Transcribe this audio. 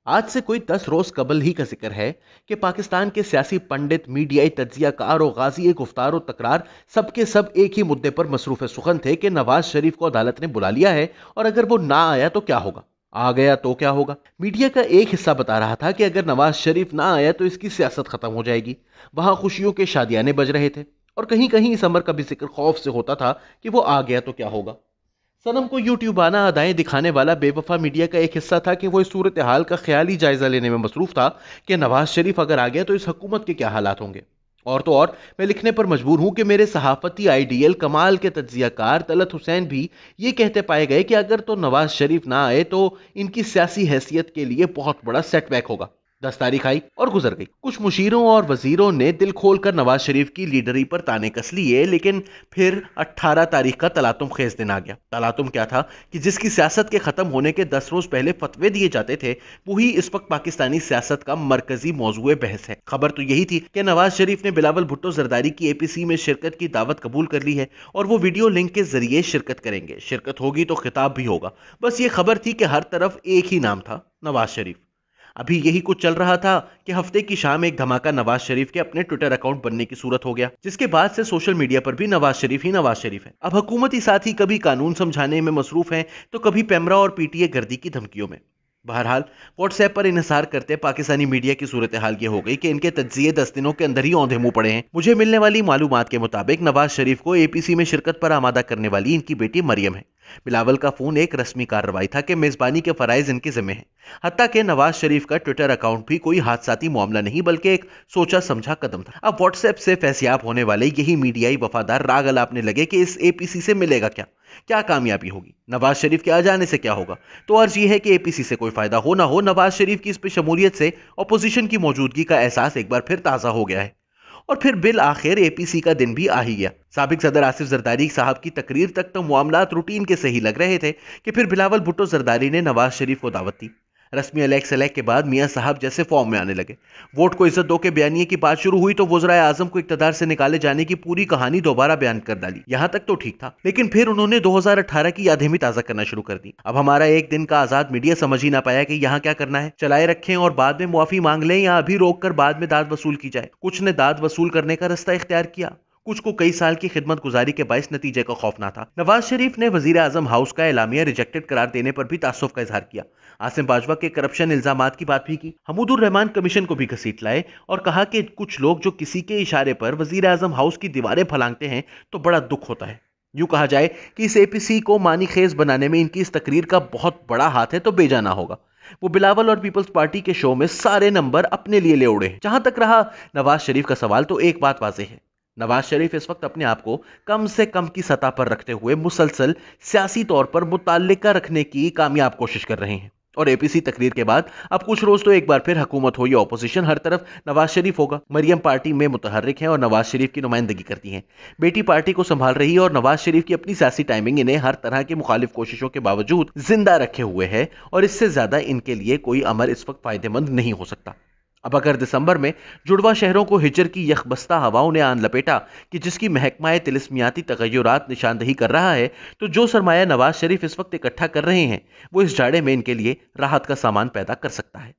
आज से कोई 10 रोज कबल ही का जिक्र है कि पाकिस्तान के सियासी पंडित, मीडियाई तज्जियाकार और गाजी गुफ्तार और तकरार सबके सब एक ही मुद्दे पर मसरूफ सुखन थे कि नवाज शरीफ को अदालत ने बुला लिया है और अगर वो ना आया तो क्या होगा, आ गया तो क्या होगा। मीडिया का एक हिस्सा बता रहा था कि अगर नवाज शरीफ ना आया तो इसकी सियासत खत्म हो जाएगी। वहां खुशियों के शादियाने बज रहे थे और कहीं कहीं इस अमर का भी जिक्र खौफ से होता था कि वो आ गया तो क्या होगा। सनम को यूट्यूबाना अदाएं दिखाने वाला बेवफा मीडिया का एक हिस्सा था कि वो इस सूरत हाल का ख्याली जायजा लेने में मसरूफ था कि नवाज शरीफ अगर आ गया तो इस हुकूमत के क्या हालात होंगे। और तो और मैं लिखने पर मजबूर हूं कि मेरे सहाफती आइडियल कमाल के तज्जियाकार तलत हुसैन भी ये कहते पाए गए कि अगर तो नवाज शरीफ ना आए तो इनकी सियासी हैसियत के लिए बहुत बड़ा सेटबैक होगा। 10 तारीख आई और गुजर गई। कुछ मुशीरों और वजीरों ने दिल खोलकर नवाज शरीफ की लीडरी पर ताने कस लिए, लेकिन फिर 18 तारीख का तलातुम खेज दिन आ गया। तलातुम क्या था कि जिसकी सियासत के खत्म होने के 10 रोज पहले फतवे दिए जाते थे वही इस वक्त पाकिस्तानी सियासत का मरकजी मौजूए बहस है। खबर तो यही थी कि नवाज शरीफ ने बिलावल भुट्टो जरदारी की एपीसी में शिरकत की दावत कबूल कर ली है और वो वीडियो लिंक के जरिए शिरकत करेंगे। शिरकत होगी तो खिताब भी होगा। बस ये खबर थी कि हर तरफ एक ही नाम था, नवाज शरीफ। अभी यही कुछ चल रहा था कि हफ्ते की शाम एक धमाका नवाज शरीफ के अपने ट्विटर अकाउंट बनने की सूरत हो गया, जिसके बाद से सोशल मीडिया पर भी नवाज शरीफ ही नवाज शरीफ है। अब हुकूमती साथी कभी कानून समझाने में मसरूफ हैं तो कभी पैमरा और पीटीए गर्दी की धमकियों में। बहरहाल व्हाट्सएप पर इन्हिसार करते पाकिस्तानी मीडिया की सूरत हाल ये हो गई कि इनके तज्जिए 10 दिनों के अंदर ही औंधे मुंह पड़े हैं। मुझे मिलने वाली मालूमात के मुताबिक नवाज शरीफ को एपीसी में शिरकत पर आमादा करने वाली इनकी बेटी मरियम है। बिलावल का फोन एक रस्मी कार्रवाई था कि मेजबानी के फराइज इनके जिम्मे हैं। हत्ता के नवाज शरीफ का ट्विटर अकाउंट भी कोई हादसाती मामला नहीं बल्कि एक सोचा समझा कदम था। अब व्हाट्सएप से फैसियाब होने वाले यही मीडियाई वफादार राग अलापने लगे कि इस एपीसी से मिलेगा क्या, क्या कामयाबी होगी, नवाज शरीफ के आ जाने से क्या होगा। तो अर्ज यह है कि एपीसी से कोई फायदा हो ना हो, नवाज शरीफ की इस पे शमूलियत से अपोजिशन की मौजूदगी का एहसास एक बार फिर ताजा हो गया है। और फिर बिल आखिर एपीसी का दिन भी आ ही गया। साबिक सदर आसिफ जरदारी साहब की तकरीर तक तो मामलात रूटीन के सही लग रहे थे कि फिर बिलावल भुट्टो जरदारी ने नवाज शरीफ को दावत दी। रस्मी अलैक सलैक के बाद मियां साहब जैसे फॉर्म में आने लगे। वोट को इज्जत दो के बयानिए की बात शुरू हुई तो वज़राए आजम को इक्तदार से निकाले जाने की पूरी कहानी दोबारा बयान कर डाली। यहां तक तो ठीक था, लेकिन फिर उन्होंने 2018 की यादें भी ताजा करना शुरू कर दी। अब हमारा एक दिन का आजाद मीडिया समझ ही ना पाया कि यहां क्या करना है, चलाए रखें और बाद में मुआफी मांग लें या अभी रोक कर बाद में दाद वसूल की जाए। कुछ ने दाद वसूल करने का रास्ता इख्तियार किया, कुछ को कई साल की खिदमत गुजारी के बाइस नतीजे का खौफ ना था। नवाज शरीफ ने वजीर आजम हाउस का एलामिया रिजेक्टेड करार देने पर भी तासुफ का इजहार किया। आसिम बाजवा के करप्शन इल्जामात की बात भी की। हमूदुर रहमान कमीशन को भी घसीट लाए और कहा कि कुछ लोग जो किसी के इशारे पर वजीर आजम हाउस की दीवारें फलांगते हैं तो बड़ा दुख होता है। यूं कहा जाए कि इस एपीसी को मानी खेज बनाने में इनकी इस तकरीर का बहुत बड़ा हाथ है तो बेजाना होगा। वो बिलावल और पीपल्स पार्टी के शो में सारे नंबर अपने लिए ले उड़े। जहां तक रहा नवाज शरीफ का सवाल, तो एक बात वाज़ेह है, नवाज शरीफ इस वक्त अपने आप को कम से कम की सतह पर रखते हुए मुसलसल सियासी तौर पर मुताल्लिका रखने की कामयाब कोशिश कर रहे हैं। और एपीसी तकरीर के बाद अब कुछ रोज तो एक बार फिर हुकूमत हो या ऑपोजिशन, हर तरफ नवाज शरीफ होगा। मरियम पार्टी में मुतहर्रिक हैं और नवाज शरीफ की नुमाइंदगी करती हैं। बेटी पार्टी को संभाल रही है और नवाज शरीफ की अपनी सियासी टाइमिंग इन्हें हर तरह की मुखालिफ कोशिशों के बावजूद जिंदा रखे हुए है और इससे ज्यादा इनके लिए कोई अमर इस वक्त फायदेमंद नहीं हो सकता। अब अगर दिसंबर में जुड़वा शहरों को हिजर की यखबस्ता हवाओं ने आन लपेटा कि जिसकी महकमाए तिलिस्मियाती तगय्युरात निशानदही कर रहा है, तो जो सरमाया नवाज शरीफ इस वक्त इकट्ठा कर रहे हैं वो इस जाड़े में इनके लिए राहत का सामान पैदा कर सकता है।